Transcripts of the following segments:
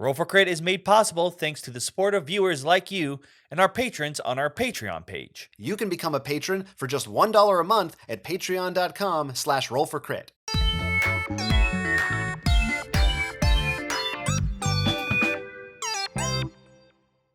Roll for Crit is made possible thanks to the support of viewers like you and our patrons on our Patreon page. You can become a patron for just $1 a month at patreon.com/rollforcrit.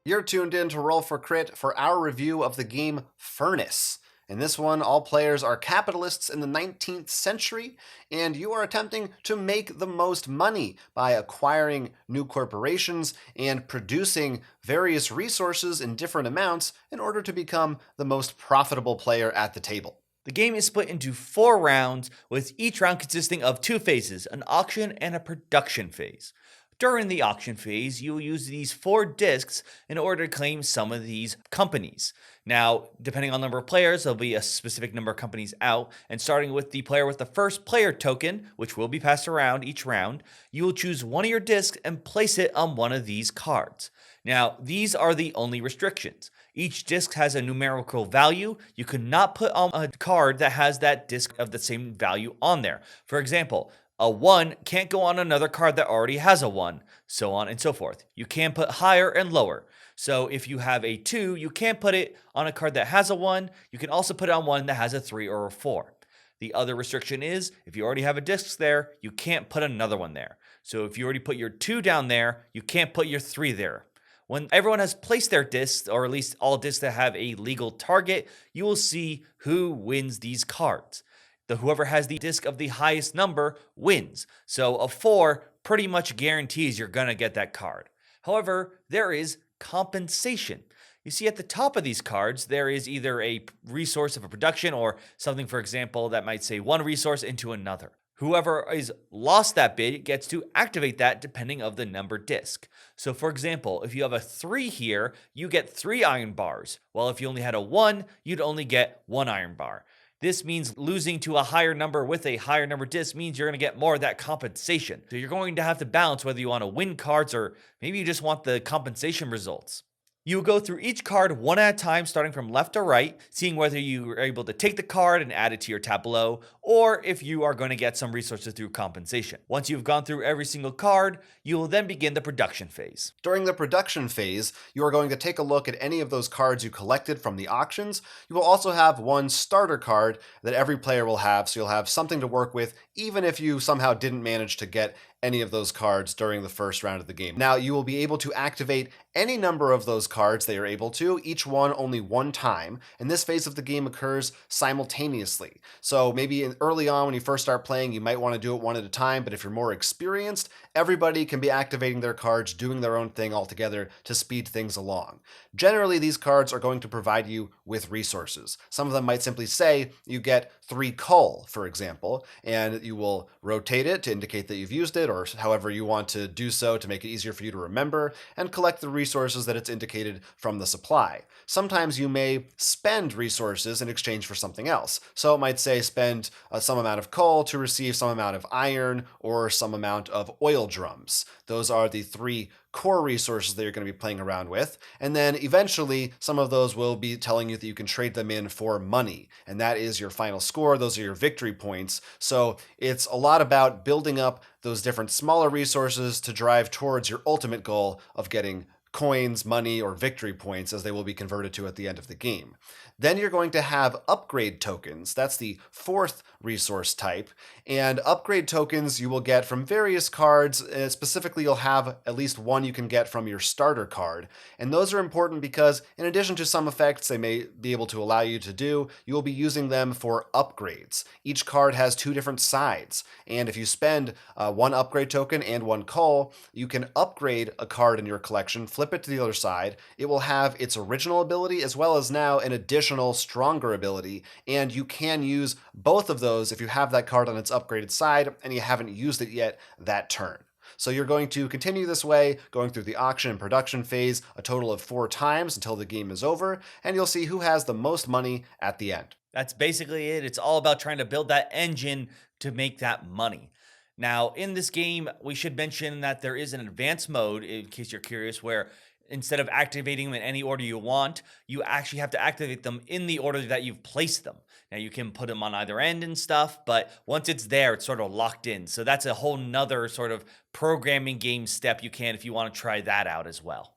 You're tuned in to Roll for Crit for our review of the game Furnace. In this one, all players are capitalists in the 19th century, and you are attempting to make the most money by acquiring new corporations and producing various resources in different amounts in order to become the most profitable player at the table. The game is split into 4 rounds, with each round consisting of 2 phases, an auction and a production phase. During the auction phase, you will use these 4 discs in order to claim some of these companies. Now, depending on the number of players, there'll be a specific number of companies out, and starting with the player with the first player token, which will be passed around each round, you will choose one of your discs and place it on one of these cards. Now, these are the only restrictions. Each disc has a numerical value. You cannot put on a card that has that disc of the same value on there. For example, a 1 can't go on another card that already has a 1, so on and so forth. You can put higher and lower. So if you have a 2, you can't put it on a card that has a 1. You can also put it on one that has a 3 or a 4. The other restriction is, if you already have a disc there, you can't put another one there. So if you already put your 2 down there, you can't put your 3 there. When everyone has placed their discs, or at least all discs that have a legal target, you will see who wins these cards. Whoever has the disc of the highest number wins. So a 4 pretty much guarantees you're going to get that card. However, there is compensation. You see at the top of these cards, there is either a resource of a production or something, for example, that might say one resource into another. Whoever is lost that bid gets to activate that depending of the number disc. So for example, if you have a 3 here, you get 3 iron bars. While if you only had a 1, you'd only get 1 iron bar. This means losing to a higher number with a higher number disc means you're going to get more of that compensation. So you're going to have to balance whether you want to win cards or maybe you just want the compensation results. You will go through each card one at a time, starting from left to right, seeing whether you are able to take the card and add it to your tableau, or if you are going to get some resources through compensation. Once you've gone through every single card, you will then begin the production phase. During the production phase, you are going to take a look at any of those cards you collected from the auctions. You will also have one starter card that every player will have, so you'll have something to work with, even if you somehow didn't manage to get any of those cards during the first round of the game. Now, you will be able to activate any number of those cards that you're able to, each one only one time, and this phase of the game occurs simultaneously. So maybe early on when you first start playing, you might want to do it one at a time, but if you're more experienced, everybody can be activating their cards, doing their own thing altogether to speed things along. Generally, these cards are going to provide you with resources. Some of them might simply say you get 3 coal, for example, and you will rotate it to indicate that you've used it, or however you want to do so to make it easier for you to remember, and collect the resources that it's indicated from the supply. Sometimes you may spend resources in exchange for something else. So it might say spend some amount of coal to receive some amount of iron or some amount of oil drums. Those are the 3 core resources that you're going to be playing around with, and then eventually some of those will be telling you that you can trade them in for money, and that is your final score. Those are your victory points. So it's a lot about building up those different smaller resources to drive towards your ultimate goal of getting coins, money, or victory points, as they will be converted to at the end of the game. Then you're going to have upgrade tokens. That's the 4th resource type. And upgrade tokens you will get from various cards. Specifically, you'll have at least one you can get from your starter card. And those are important because in addition to some effects they may be able to allow you to do, you will be using them for upgrades. Each card has 2 different sides. And if you spend 1 upgrade token and 1 coal, you can upgrade a card in your collection, flip it to the other side. It will have its original ability as well as now an additional stronger ability, and you can use both of those if you have that card on its upgraded side and you haven't used it yet that turn. So you're going to continue this way, going through the auction and production phase a total of 4 times until the game is over, and you'll see who has the most money at the end. That's basically it. It's all about trying to build that engine to make that money. Now, in this game, we should mention that there is an advanced mode, in case you're curious, where instead of activating them in any order you want, you actually have to activate them in the order that you've placed them. Now you can put them on either end and stuff, but once it's there, it's sort of locked in. So that's a whole nother sort of programming game step you can if you want to try that out as well.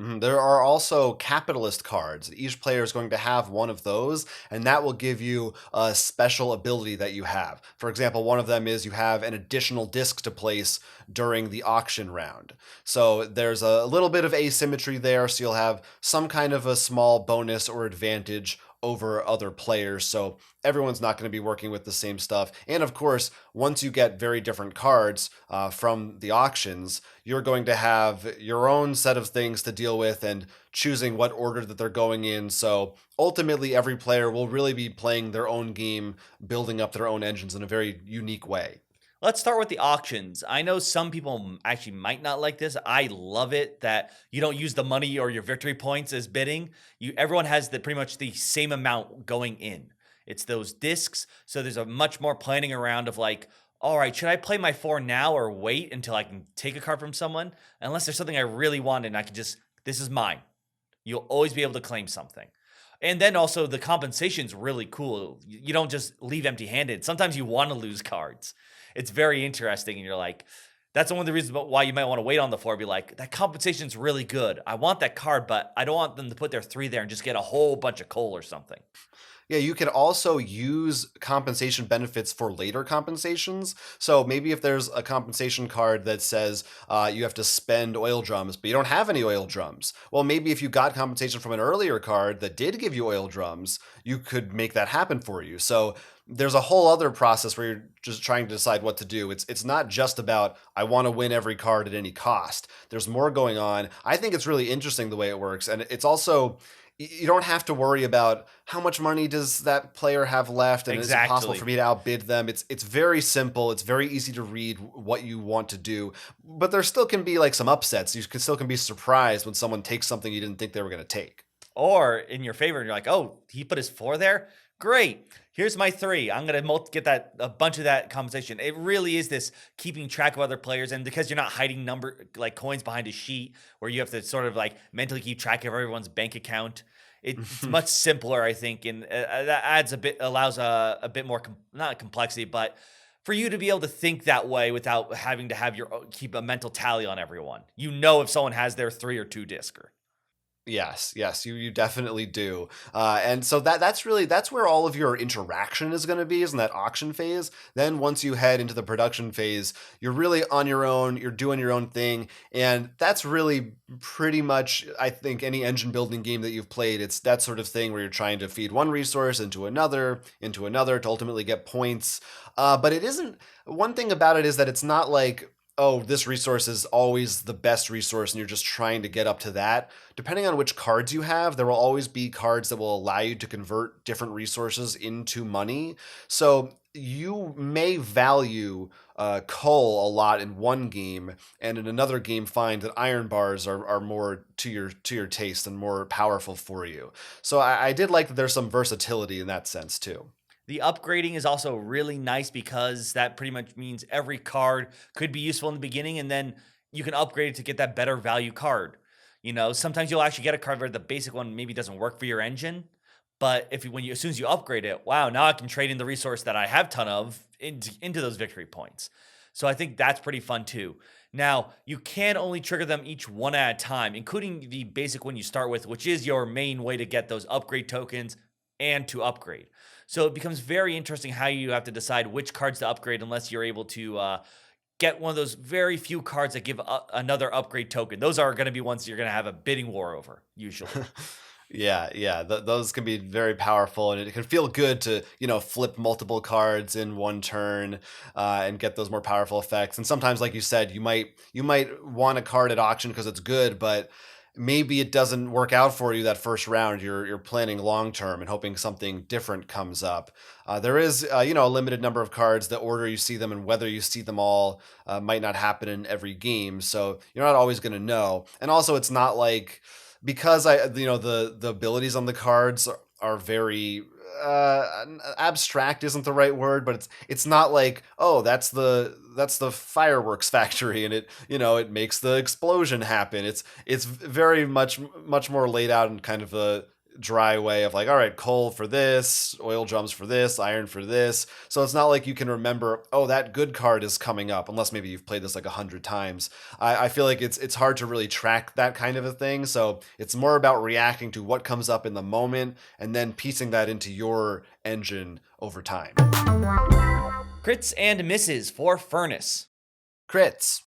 There are also capitalist cards. Each player is going to have one of those, and that will give you a special ability that you have. For example, one of them is you have an additional disc to place during the auction round. So there's a little bit of asymmetry there, so you'll have some kind of a small bonus or advantage over other players. So everyone's not going to be working with the same stuff. And of course, once you get very different cards from the auctions, you're going to have your own set of things to deal with and choosing what order that they're going in. So ultimately, every player will really be playing their own game, building up their own engines in a very unique way. Let's start with the auctions. I know some people actually might not like this. I love it that you don't use the money or your victory points as bidding. Everyone has pretty much the same amount going in. It's those discs, so there's a much more planning around of like, all right, should I play my 4 now or wait until I can take a card from someone? Unless there's something I really want and I can just, this is mine. You'll always be able to claim something. And then also the compensation's really cool. You don't just leave empty-handed. Sometimes you want to lose cards. It's very interesting, and you're like, that's one of the reasons why you might want to wait on the floor. Be like, that compensation's really good. I want that card, but I don't want them to put their 3 there and just get a whole bunch of coal or something. Yeah, you can also use compensation benefits for later compensations. So maybe if there's a compensation card that says you have to spend oil drums, but you don't have any oil drums. Well, maybe if you got compensation from an earlier card that did give you oil drums, you could make that happen for you. So there's a whole other process where you're just trying to decide what to do. It's not just about I want to win every card at any cost. There's more going on. I think it's really interesting the way it works, and it's also you don't have to worry about how much money does that player have left and is it possible Exactly. for me to outbid them. It's very simple. It's very easy to read what you want to do, but there still can be like some upsets. You can still can be surprised when someone takes something you didn't think they were going to take. Or in your favor, and you're like, oh, he put his 4 there? Great. Here's my 3. I'm gonna get that a bunch of that compensation. It really is this keeping track of other players, and because you're not hiding number like coins behind a sheet where you have to sort of like mentally keep track of everyone's bank account. It's much simpler, I think, and that allows a bit more not complexity, but for you to be able to think that way without having to have keep a mental tally on everyone. You know if someone has their 3 or 2 disc. Yes, you definitely do, and so that's where all of your interaction is going to be, is in that auction phase. Then once you head into the production phase, you're really on your own. You're doing your own thing, and that's really pretty much, I think, any engine building game that you've played. It's that sort of thing where you're trying to feed one resource into another to ultimately get points. But it isn't. One thing about it is that it's not like, oh, this resource is always the best resource and you're just trying to get up to that. Depending on which cards you have, there will always be cards that will allow you to convert different resources into money. So you may value coal a lot in one game, and in another game find that iron bars are more to your taste and more powerful for you. So I did like that there's some versatility in that sense too. The upgrading is also really nice because that pretty much means every card could be useful in the beginning, and then you can upgrade it to get that better value card. Sometimes you'll actually get a card where the basic one maybe doesn't work for your engine, but as soon as you upgrade it, wow, now I can trade in the resource that I have ton of into those victory points. So I think that's pretty fun too. Now, you can only trigger them each one at a time, including the basic one you start with, which is your main way to get those upgrade tokens and to upgrade. So it becomes very interesting how you have to decide which cards to upgrade unless you're able to get one of those very few cards that give another upgrade token. Those are going to be ones you're going to have a bidding war over, usually. Yeah. Those can be very powerful, and it can feel good to flip multiple cards in one turn and get those more powerful effects. And sometimes, like you said, you might want a card at auction because it's good, but maybe it doesn't work out for you that first round. You're planning long term and hoping something different comes up. There is a limited number of cards. The order you see them and whether you see them all might not happen in every game, so you're not always going to know. And also, it's not like, because the abilities on the cards are very abstract isn't the right word, but it's not like, oh, that's the fireworks factory and it makes the explosion happen. It's very much more laid out in kind of a dry way of like, all right, coal for this, oil drums for this, iron for this. So it's not like you can remember, oh, that good card is coming up, unless maybe you've played this like 100 times. I feel like it's hard to really track that kind of a thing. So it's more about reacting to what comes up in the moment and then piecing that into your engine over time. Crits and misses for Furnace. Crits.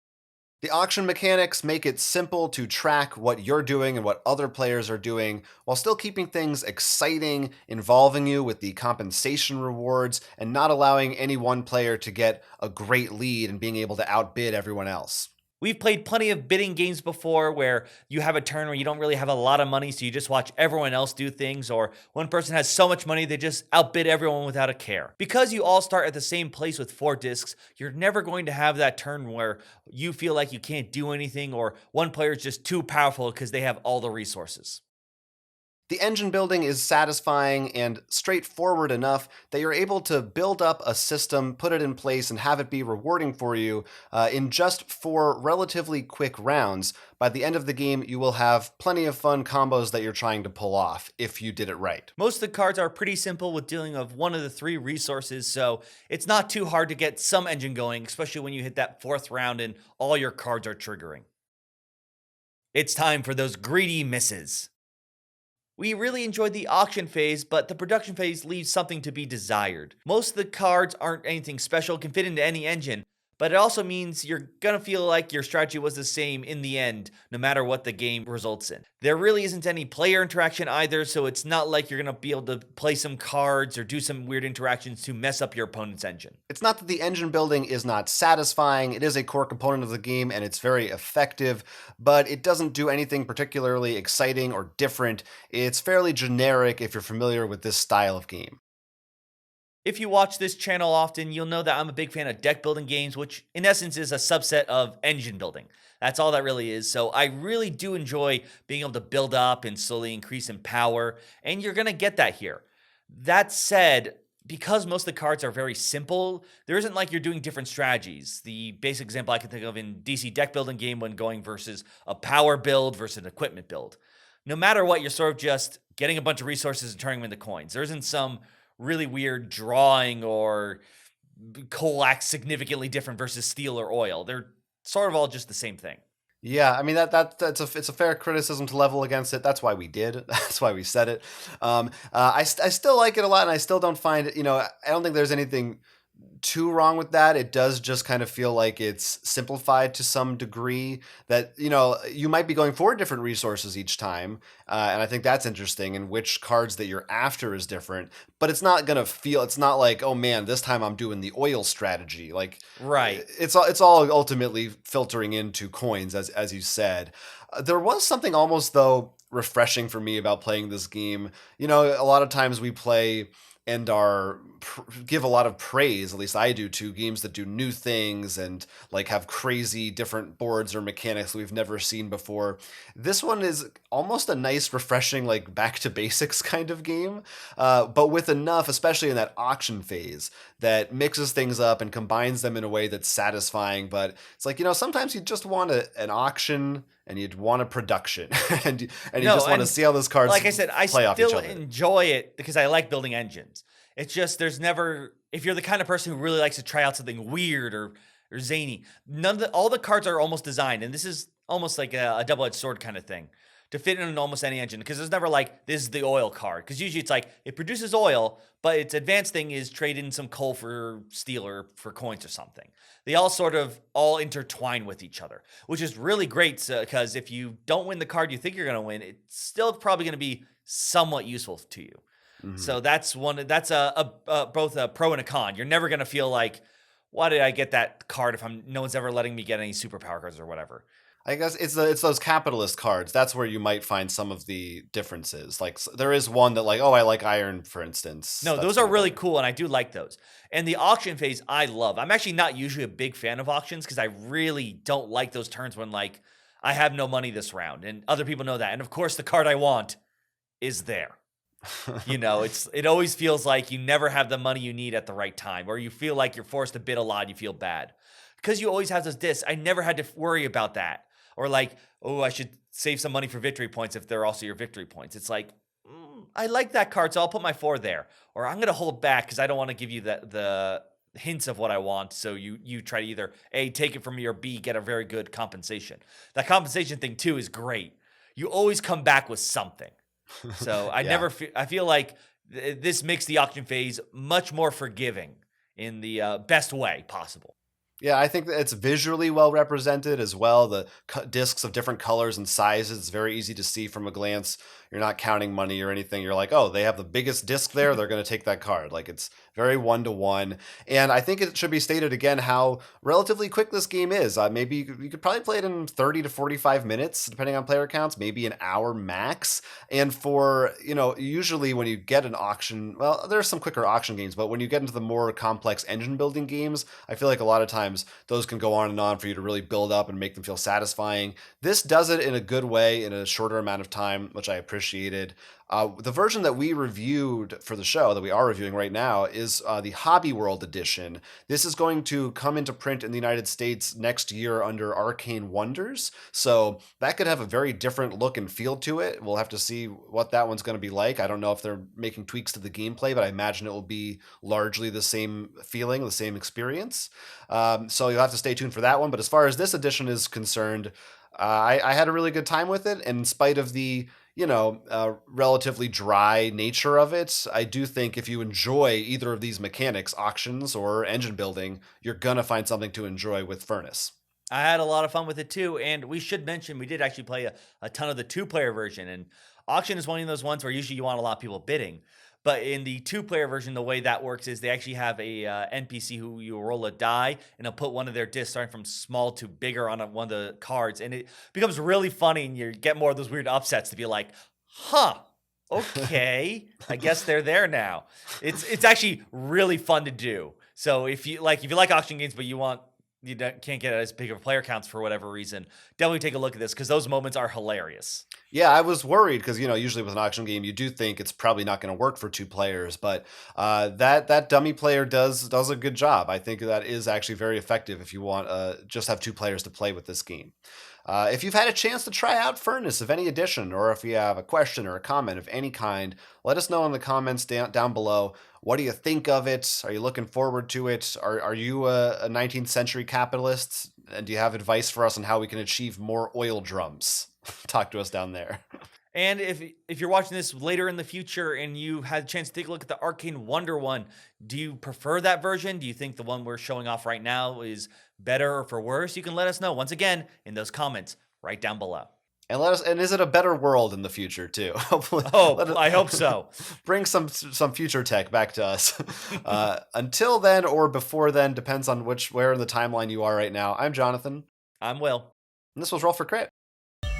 The auction mechanics make it simple to track what you're doing and what other players are doing, while still keeping things exciting, involving you with the compensation rewards, and not allowing any one player to get a great lead and being able to outbid everyone else. We've played plenty of bidding games before where you have a turn where you don't really have a lot of money, so you just watch everyone else do things, or one person has so much money they just outbid everyone without a care. Because you all start at the same place with 4 discs, you're never going to have that turn where you feel like you can't do anything, or one player is just too powerful because they have all the resources. The engine building is satisfying and straightforward enough that you're able to build up a system, put it in place, and have it be rewarding for you in just 4 relatively quick rounds. By the end of the game, you will have plenty of fun combos that you're trying to pull off if you did it right. Most of the cards are pretty simple with dealing of one of the 3 resources, so it's not too hard to get some engine going, especially when you hit that 4th round and all your cards are triggering. It's time for those greedy misses. We really enjoyed the auction phase, but the production phase leaves something to be desired. Most of the cards aren't anything special, can fit into any engine, but it also means you're gonna feel like your strategy was the same in the end, no matter what the game results in. There really isn't any player interaction either, so it's not like you're gonna be able to play some cards or do some weird interactions to mess up your opponent's engine. It's not that the engine building is not satisfying, it is a core component of the game and it's very effective, but it doesn't do anything particularly exciting or different. It's fairly generic if you're familiar with this style of game. If you watch this channel often, you'll know that I'm a big fan of deck building games, which in essence is a subset of engine building. That's all that really is. So I really do enjoy being able to build up and slowly increase in power, and you're going to get that here. That said, because most of the cards are very simple, there isn't like you're doing different strategies. The basic example I can think of in DC deck building game when going versus a power build versus an equipment build. No matter what, you're sort of just getting a bunch of resources and turning them into coins. There isn't some really weird drawing or coal acts significantly different versus steel or oil. They're sort of all just the same thing. Yeah, I mean it's a fair criticism to level against it. That's why we did. That's why we said it. I still like it a lot, and I still don't find it. I don't think there's anything too wrong with that. It does just kind of feel like it's simplified to some degree. That you might be going for different resources each time, and I think that's interesting. And which cards that you're after is different, but it's not gonna feel. It's not like, oh man, this time I'm doing the oil strategy. Like Right. it's all ultimately filtering into coins, as you said. There was something almost though refreshing for me about playing this game. A lot of times we play and give a lot of praise, at least I do, to games that do new things and like have crazy different boards or mechanics we've never seen before. This one is almost a nice, refreshing, like back to basics kind of game, but with enough, especially in that auction phase, that mixes things up and combines them in a way that's satisfying. But it's like, sometimes you just want an auction and you'd want a production and you No, just want to and see how those cards like I said, I play off each still other. enjoy it because I like building engines. It's just there's never if you're the kind of person who really likes to try out something weird or zany, all the cards are almost designed, and this is almost like a double-edged sword kind of thing to fit in almost any engine because there's never like this is the oil card because usually it's like it produces oil, but its advanced thing is trade in some coal for steel or for coins or something. They all sort of all intertwine with each other, which is really great because if you don't win the card you think you're going to win, it's still probably going to be somewhat useful to you. Mhm. So that's both a pro and a con. You're never going to feel like, why did I get that card if no one's ever letting me get any superpower cards or whatever. I guess it's those capitalist cards. That's where you might find some of the differences. Like there is one that like, oh, I like iron, for instance. No, That's those are kind of really a- cool, and I do like those. And the auction phase, I love. I'm actually not usually a big fan of auctions because I really don't like those turns when like I have no money this round, and other people know that. And of course, the card I want is there. It always feels like you never have the money you need at the right time, or you feel like you're forced to bid a lot, you feel bad. Because you always have those discs, I never had to worry about that. Or like, oh, I should save some money for victory points if they're also your victory points. It's like, I like that card, so I'll put my 4 there. Or I'm going to hold back because I don't want to give you the hints of what I want. So you try to either A, take it from me, or B, get a very good compensation. That compensation thing too is great. You always come back with something. So I Yeah. I feel like this makes the auction phase much more forgiving in the best way possible. Yeah, I think that it's visually well represented as well. The discs of different colors and sizes, it's very easy to see from a glance. You're not counting money or anything. You're like, oh, they have the biggest disc there. They're going to take that card. Like, it's very 1-to-1. And I think it should be stated again how relatively quick this game is. Maybe you could probably play it in 30 to 45 minutes, depending on player counts, maybe an hour max. And for, usually when you get an auction, well, there's some quicker auction games, but when you get into the more complex engine building games, I feel like a lot of times those can go on and on for you to really build up and make them feel satisfying. This does it in a good way in a shorter amount of time, which I appreciated. The version that we reviewed for the show that we are reviewing right now is the Hobby World edition. This is going to come into print in the United States next year under Arcane Wonders. So that could have a very different look and feel to it. We'll have to see what that one's going to be like. I don't know if they're making tweaks to the gameplay, but I imagine it will be largely the same feeling, the same experience. So you'll have to stay tuned for that one. But as far as this edition is concerned, I had a really good time with it. And in spite of the relatively dry nature of it, I do think if you enjoy either of these mechanics, auctions or engine building, you're going to find something to enjoy with Furnace. I had a lot of fun with it too. And we should mention, we did actually play a ton of the 2-player version. And auction is one of those ones where usually you want a lot of people bidding. But in the 2-player version, the way that works is they actually have a NPC who you roll a die, and they'll put one of their discs starting from small to bigger on one of the cards. And it becomes really funny, and you get more of those weird upsets to be like, huh, okay, I guess they're there now. It's actually really fun to do. So if you like auction games, but you can't get as big of player counts for whatever reason, definitely take a look at this because those moments are hilarious. Yeah, I was worried because usually with an auction game you do think it's probably not going to work for 2 players, but that dummy player does a good job. I think that is actually very effective if you want just have 2 players to play with this game. If you've had a chance to try out Furnace of any edition, or if you have a question or a comment of any kind, let us know in the comments down below. What do you think of it? Are you looking forward to it? Are you a 19th century capitalist? And do you have advice for us on how we can achieve more oil drums? Talk to us down there. And if you're watching this later in the future and you had a chance to take a look at the Arcane Wonder one, do you prefer that version? Do you think the one we're showing off right now is better or for worse? You can let us know once again in those comments right down below. And and is it a better world in the future too? Hopefully, I hope so. Bring some future tech back to us. Until then or before then, depends on where in the timeline you are right now. I'm Jonathan. I'm Will. And this was Roll for Crit.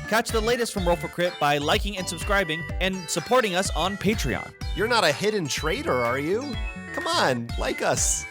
Catch the latest from Roll for Crit by liking and subscribing and supporting us on Patreon. You're not a hidden traitor, are you? Come on, like us.